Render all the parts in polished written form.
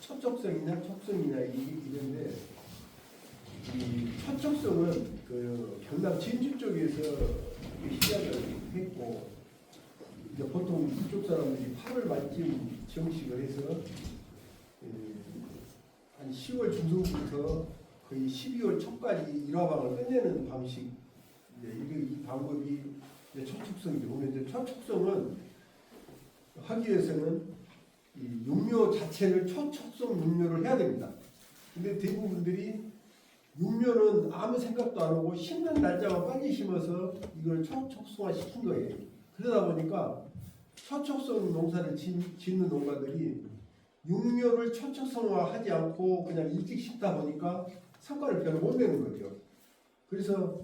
초촉성이냐 촉성이냐 이런데 이 초촉성은 그 경남 진주 쪽에서 시작을 했고 이제 보통 그쪽 사람들이 8월 말쯤 정식을 해서 한 10월 중순부터 거의 12월 초까지 일화방을 끝내는 방식 이 방법이 이제 초촉성이죠. 보면 이제 초촉성은 하기 위해서는 이 육묘 자체를 초촉성 육묘를 해야 됩니다. 근데 대부분들이 육묘는 아무 생각도 안 하고 심는 날짜만 빨리 심어서 이걸 초촉성화 시킨 거예요. 그러다 보니까 초촉성 농사를 짓는 농가들이 육묘를 초촉성화하지 않고 그냥 일찍 심다 보니까 성과를 별로 못 내는 거죠. 그래서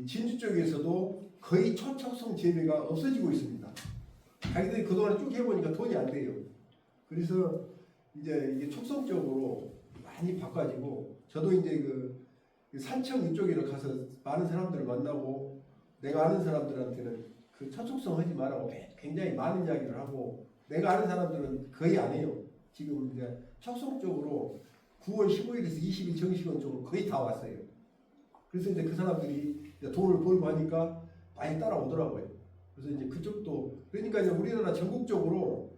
진주 쪽에서도 거의 초촉성 재배가 없어지고 있습니다. 자기들이 그동안 쭉 해보니까 돈이 안 돼요. 그래서 이제 이게 촉성적으로 많이 바꿔지고 저도 이제 그 산청 이쪽으로 가서 많은 사람들을 만나고 내가 아는 사람들한테는 그 초촉성 하지 말라고 굉장히 많은 이야기를 하고 내가 아는 사람들은 거의 안 해요. 지금 이제 촉성 쪽으로 9월 15일에서 20일 정식원 쪽으로 거의 다 왔어요. 그래서 이제 그 사람들이 이제 돈을 벌고 하니까 많이 따라오더라고요. 그래서 이제 그쪽도 그러니까 이제 우리나라 전국적으로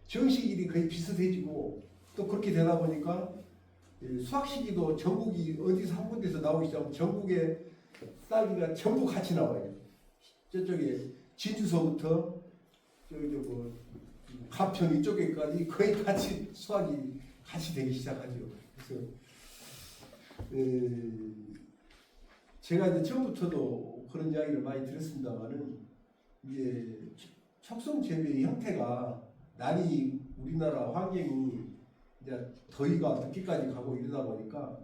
정식일이 거의 비슷해지고 또 그렇게 되다 보니까 수확 시기도 전국이 어디서 한 군데서 나오기 시작하면 전국에 딸기가 전부 같이 나와요. 저쪽에 진주서부터 저기 뭐 가평 이쪽에까지 거의 같이 수확이 같이 되기 시작하죠. 그래서 제가 이제 처음부터도 그런 이야기를 많이 들었습니다만은 이제 촉성 재배의 형태가 날이 우리나라 환경이 이제 더위가 늦게까지 가고 이러다 보니까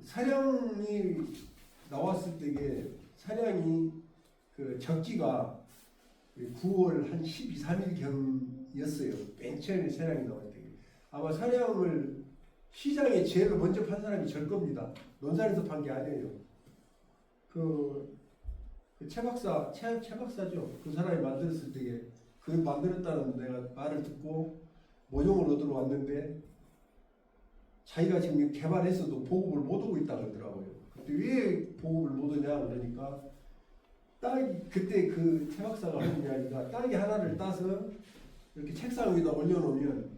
사량이 나왔을 때에 사량이 그 적기가 9월 한 12, 3일경이었어요. 맨 처음에 사량이 나올 때 아마 사량을 시장에 제일 먼저 판 사람이 절 겁니다. 논산에서 판 게 아니에요. 최 박사죠. 그 사람이 만들었을 때에 그 만들었다는 내가 말을 듣고 모종을 얻으러 왔는데 자기가 지금 개발했어도 보급을 못 오고 있다고 그러더라고요. 근데 왜 보급을 못 오냐 그러니까 그때 그 최 박사가 하는 이야기가 딸기 하나를 따서 이렇게 책상 위에다 올려놓으면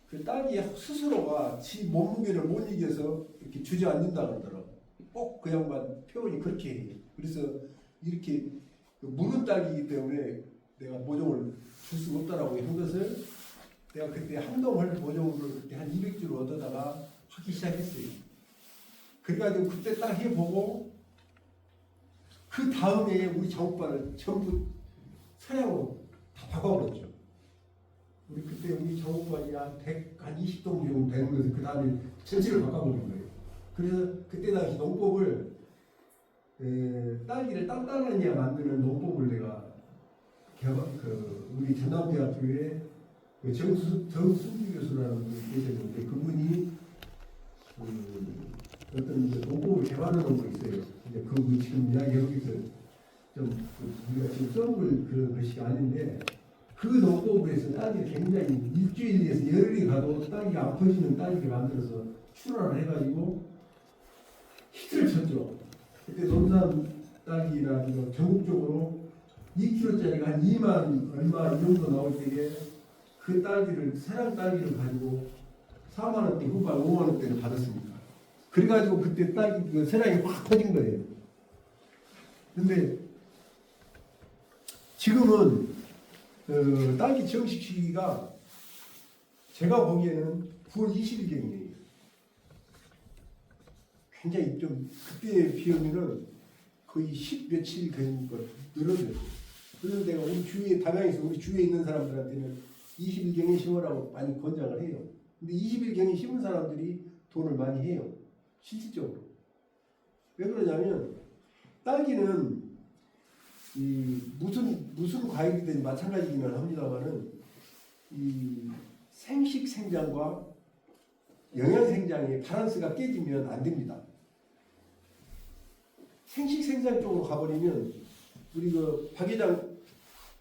그 딸기 스스로가 지 몸무게를 못 이겨서 이렇게 주저앉는다 그러더라고요. 꼭 그 양반 표현이 그렇게 해요. 그래서 이렇게 무른 딸기이기 때문에 내가 모종을 줄 수 없다라고 한 것을 내가 그때 한동을 모종을 그때 한 200주를 얻어다가 하기 시작했어요. 그래가지고 그때 딱 해보고 그 다음에 우리 작업반을 전부 사량으로 다 바꿔버렸죠. 우리 그때 우리 작업반이 한 20동 정도 되는 것을 그 다음에 전체를 바꿔버린 거예요. 그래서 그때 당시 농법을 딸기를 단단하게 만드는 농법을 내가 우리 전남대학교에 정순기 교수라는 분이 계셨는데 그분이 어떤 농법을 개발해 놓은 거 있어요. 근데 그분 지금 이야기 여기서 좀 우리가 지금 써볼 그런 것이 아닌데 그 농법을 해서 딸기 굉장히 일주일에서 열흘이 가도 딸기가 안 퍼지는 딸기를 만들어서 출하를 해가지고 히트를 쳤죠. 그때 논산 딸기나 전국적으로 2kg짜리가 한 2만 얼마 이 정도 나올 때에 그 딸기를 사양 딸기를 가지고 4만 원대 후반 5만 원대를 받았습니다. 그래가지고 그때 딸기 그 사양이 확 터진 거예요. 근데 지금은 딸기 정식 시기가 제가 보기에는 9월 20일경이에요. 굉장히 좀 그때에 비하면은 거의 10 며칠 된 것 늘어졌어요. 그래서 내가 우리 주위에 담양에서 우리 주위에 있는 사람들한테는 20일경에 심으라고 많이 권장을 해요. 근데 20일경에 심은 사람들이 돈을 많이 해요. 실질적으로. 왜 그러냐면 딸기는 이 무슨 과일이든 마찬가지기는 합니다만은 이 생식 생장과 영양 생장의 밸런스가 깨지면 안 됩니다. 생식 생장 쪽으로 가버리면 우리 그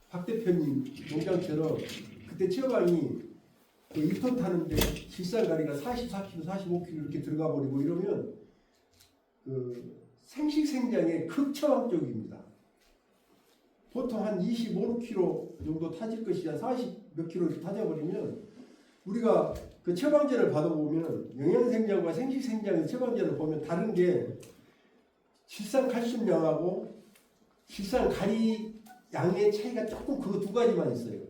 박 대표님 농장처럼 그때 최방이 그 1톤 타는데 질산가리가 44kg, 45kg 이렇게 들어가 버리고 이러면 그 생식생장의 극처방적입니다. 보통 한 25, 6kg 정도 타질 것이 한 40 몇 킬로 타져버리면 우리가 그 처방전을 받아보면 영양생장과 생식생장의 처방전을 보면 다른 게 질산칼슘량하고 질산가리 양의 차이가 조금 그 두 가지만 있어요.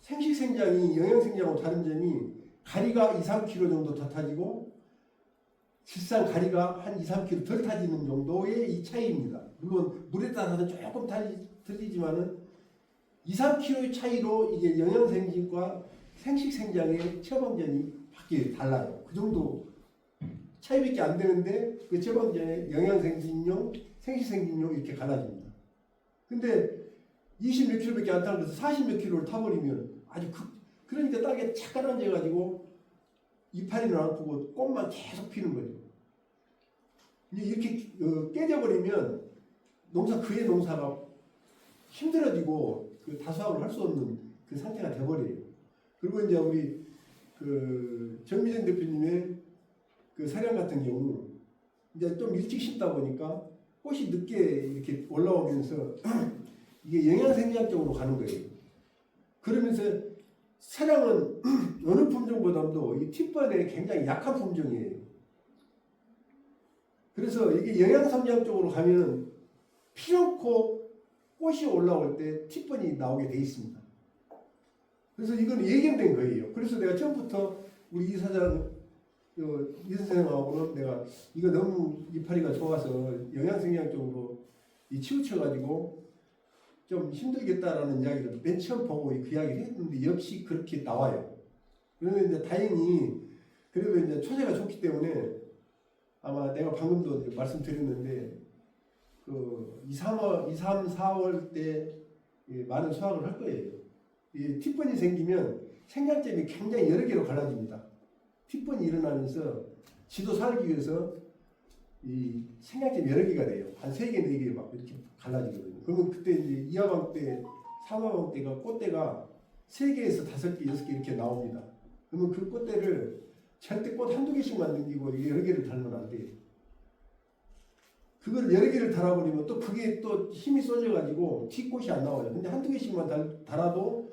생식생장이 영양생장하고 다른 점이 가리가 2, 3kg 정도 더 타지고 질산가리가 한 2, 3kg 덜 타지는 정도의 이 차이입니다. 물론 물에 따라서는 조금 틀리지만은 2, 3kg의 차이로 이게 영양생식과 생식생장의 처방전이 밖에 달라요. 그 정도 차이밖에 안 되는데 그 처방전에 영양생식용, 생식생식용 이렇게 갈라집니다. 근데 20몇 킬로밖에 안 타는 데서 40몇 킬로를 타버리면 아주 그러니까 땅에 착 가라앉아가지고 이파리는 안 아프고 꽃만 계속 피는 거죠. 이렇게 깨져버리면 그의 농사가 힘들어지고 그 다수학을 할 수 없는 그 상태가 돼버려요. 그리고 이제 우리 그 정미정 대표님의 그 사량 같은 경우 이제 좀 일찍 심다 보니까 꽃이 늦게 이렇게 올라오면서 이게 영양생장적으로 가는 거예요. 그러면서 사량은 어느 품종보다도 이 팁번에 굉장히 약한 품종이에요. 그래서 이게 영양성장 쪽으로 가면 피놓고 꽃이 올라올 때 팁번이 나오게 돼 있습니다. 그래서 이건 예견된 거예요. 그래서 내가 처음부터 우리 이 사장, 이 선생님하고는 내가 이거 너무 이파리가 좋아서 영양생장 쪽으로 치우쳐가지고 좀 힘들겠다라는 이야기를 맨 처음 보고 그 이야기를 했는데 역시 그렇게 나와요. 그런데 이제 다행히 그래도 이제 초세가 좋기 때문에 아마 내가 방금도 말씀드렸는데 그 2, 3, 4월 때 많은 수확을 할 거예요. 이 팁번이 생기면 생장점이 굉장히 여러 개로 갈라집니다. 팁번이 일어나면서 지도 살기 위해서 이 생장점이 여러 개가 돼요. 한 3개, 4개 막 이렇게 갈라지거든요. 그러면 그때 이제 2화방 때, 3화방 때가 꽃대가 3개에서 5개, 6개 이렇게 나옵니다. 그러면 그 꽃대를 절대 꽃 한두 개씩만 넘기고 여러 개를 달면 안 돼요. 그걸 여러 개를 달아버리면 또 그게 또 힘이 쏠려가지고 뒷꽃이 안 나와요. 근데 한두 개씩만 달아도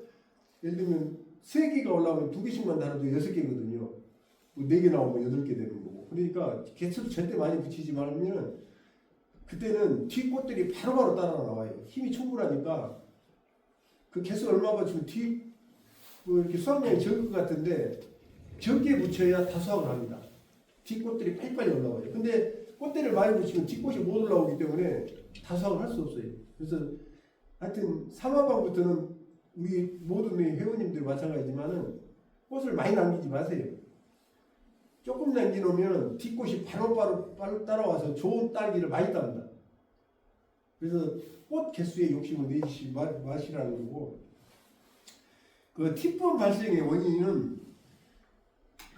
예를 들면 3개가 올라오면 2개씩만 달아도 6개거든요. 4개 나오면 8개 되는 거고. 그러니까 개수도 절대 많이 붙이지 말면 그때는 뒷꽃들이 바로바로 따라 나와요. 힘이 충분하니까 그 개수 얼마 붙이면 뭐 이렇게 수확량이 적을 것 같은데 적게 붙여야 다수확을 합니다. 뒷꽃들이 빨리빨리 올라와요. 근데 꽃대를 많이 붙이면 뒷꽃이 못 올라오기 때문에 다수확을 할 수 없어요. 그래서 하여튼 3화방부터는 우리 모든 회원님들 마찬가지지만은 꽃을 많이 남기지 마세요. 조금 남겨놓으면 뒷꽃이 바로 따라와서 좋은 딸기를 많이 땁니다. 그래서 꽃 개수에 욕심을 내지 마시라는 거고, 그 팁번 발생의 원인은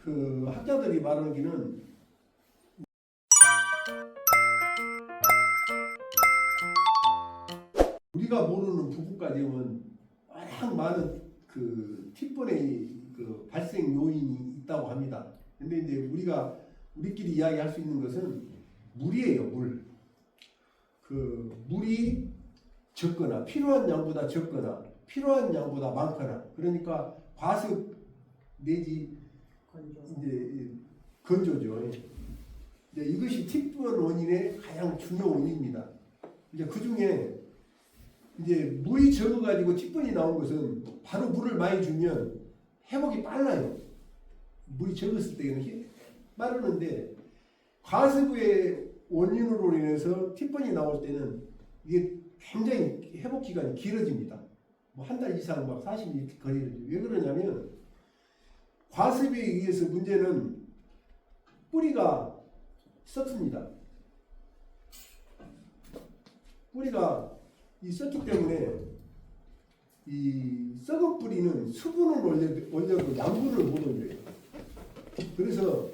그 학자들이 말하기는 우리가 모르는 부분까지는 워낙 많은 그 팁번의 그 발생 요인이 있다고 합니다. 근데 이제 우리끼리 이야기할 수 있는 것은 물이에요, 물. 그 물이 적거나 필요한 양보다 적거나 필요한 양보다 많거나 그러니까 과습 내지 이제 건조죠. 이제 이것이 팁번 원인의 가장 중요 원인입니다. 이제 그 중에 이제 물이 적어가지고 팁번이 나온 것은 바로 물을 많이 주면 회복이 빨라요. 물이 적었을 때는 빠르는데 과습의 원인으로 인해서 팁번이 나올 때는 이게 굉장히 회복 기간이 길어집니다. 뭐 한 달 이상 막 40일 걸리는. 왜 그러냐면 과습에 의해서 문제는 뿌리가 썩습니다. 뿌리가 썩기 때문에 이 썩은 뿌리는 수분을 올려도 양분을 못 올려요. 그래서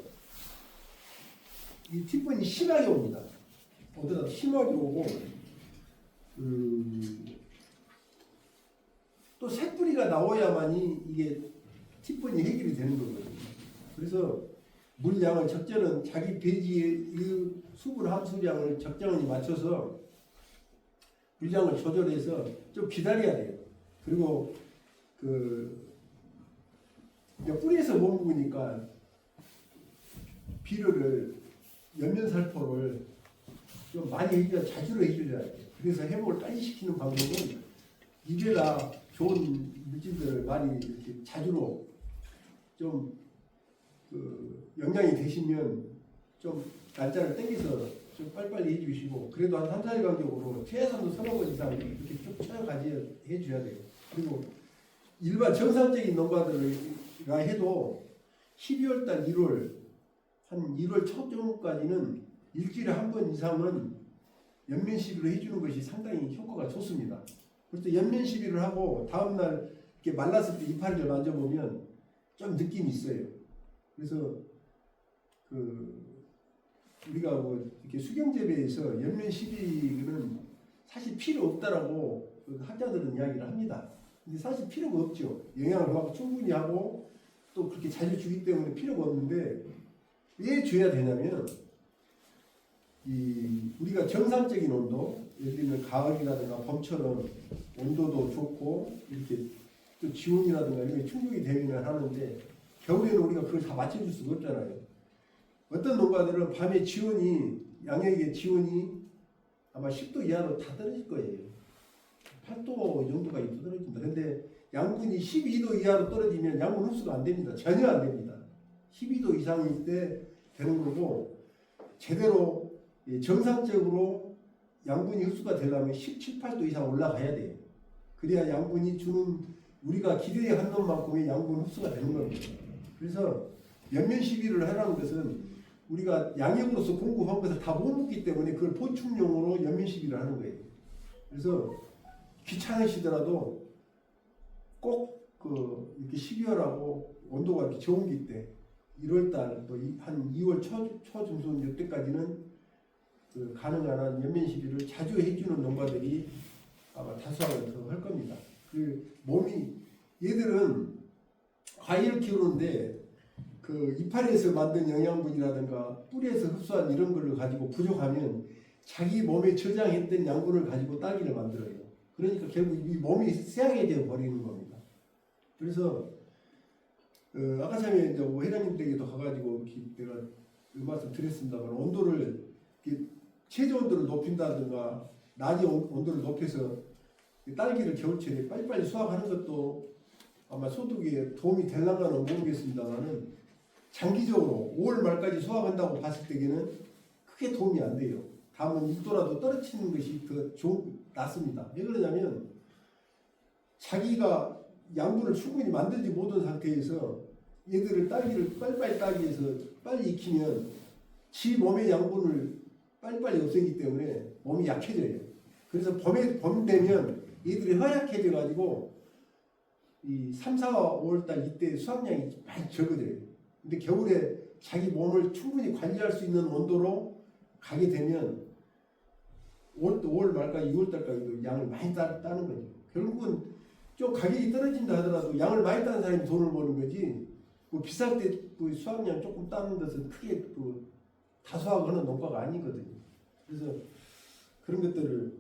이 팁번이 심하게 옵니다. 어디다 심하게 오고 또 새뿌리가 나와야만이 이게 티분이 해결이 되는 거거든요. 그래서 물량을 적절한 자기 배지의 이 수분 함수량을 적정히 맞춰서 물량을 조절해서 좀 기다려야 돼요. 그리고 뿌리에서 못 먹으니까 비료를 연면살포를 좀 많이 해줘야 자주로 해줘야 돼요. 그래서 회복을 빨리 시키는 방법은 입에다 좋은 물질들을 많이 이렇게 자주로 좀 영양이 되시면 좀 날짜를 땡겨서 좀 빨리빨리 해주시고 그래도 한 3, 4일 간격으로 최소한도 3번 이상 이렇게 쭉 해줘야 돼요. 그리고 일반 정상적인 농가들가 해도 12월달 1월 한 1월 초쯤까지는 일주일에 한 번 이상은 연면 시비를 해주는 것이 상당히 효과가 좋습니다. 그래서 연면 시비를 하고 다음날 이렇게 말랐을 때 이파리를 만져보면 좀 느낌이 있어요. 그래서 우리가 뭐 이렇게 수경재배에서 연면 시비는 사실 필요 없다라고 학자들은 이야기를 합니다. 근데 사실 필요가 없죠. 영양을 막 충분히 하고 또 그렇게 자주 주기 때문에 필요가 없는데 왜 줘야 되냐면 우리가 정상적인 온도, 예를 들면 가을이라든가 봄처럼 온도도 좋고 이렇게 또 지온이라든가 이런 게 충족이 되면 하는데 겨울에는 우리가 그걸 다 맞춰줄 수가 없잖아요. 어떤 농가들은 밤에 양역의 지온이 아마 10도 이하로 다 떨어질 거예요. 8도 정도가 떨어진다. 근데 양분이 12도 이하로 떨어지면 양분 흡수가 안 됩니다. 전혀 안 됩니다. 12도 이상일 때 되는 거고 제대로 정상적으로 양분이 흡수가 되려면 17, 8도 이상 올라가야 돼요. 그래야 양분이 주는 우리가 기대한 것만큼의 양분 흡수가 되는 겁니다. 그래서 연면 시비를 하라는 것은 우리가 양역으로서 공급한 것을 다 못 먹기 때문에 그걸 보충용으로 연면 시비를 하는 거예요. 그래서 귀찮으시더라도 꼭 이렇게 12월하고 온도가 이렇게 좋은 기 때 1월달 또 한 2월 초중순 이때까지는 가능한 한 연면 시비를 자주 해주는 농가들이 아마 다수하고 할 겁니다. 얘들은 과일을 키우는데 이파리에서 만든 영양분이라든가 뿌리에서 흡수한 이런 걸 가지고 부족하면 자기 몸에 저장했던 양분을 가지고 딸기를 만들어요. 그러니까 결국 이 몸이 쇠약해져 버리는 겁니다. 그래서 아까 전에 이제 회장님 댁에도 가가지고 내가 말씀 드렸습니다만 온도를 최저 온도를 높인다든가 낮에 온도를 높여서 딸기를 겨울철에 빨리빨리 수확하는 것도 아마 소득에 도움이 될랑가는 모르겠습니다만은 장기적으로 5월 말까지 수확한다고 봤을 때에는 크게 도움이 안 돼요. 다음은 6도라도 떨어지는 것이 더 낫습니다. 왜 그러냐면 자기가 양분을 충분히 만들지 못한 상태에서 얘들을 딸기를 빨리빨리 따기 위해서 빨리 익히면 지 몸의 양분을 빨리빨리 없애기 때문에 몸이 약해져요. 그래서 봄 되면 얘들이 허약해져 가지고 이 3, 4, 5월달 이때 수확량이 많이 적어져요. 근데 겨울에 자기 몸을 충분히 관리할 수 있는 온도로 가게 되면 5월 말까지 6월달까지도 양을 많이 따는 거죠. 결국은 좀 가격이 떨어진다 하더라도 양을 많이 따는 사람이 돈을 버는 거지 뭐 비쌀 때 수확량 조금 따는 것은 크게 다수하고 하는 농가가 아니거든요. 그래서 그런 것들을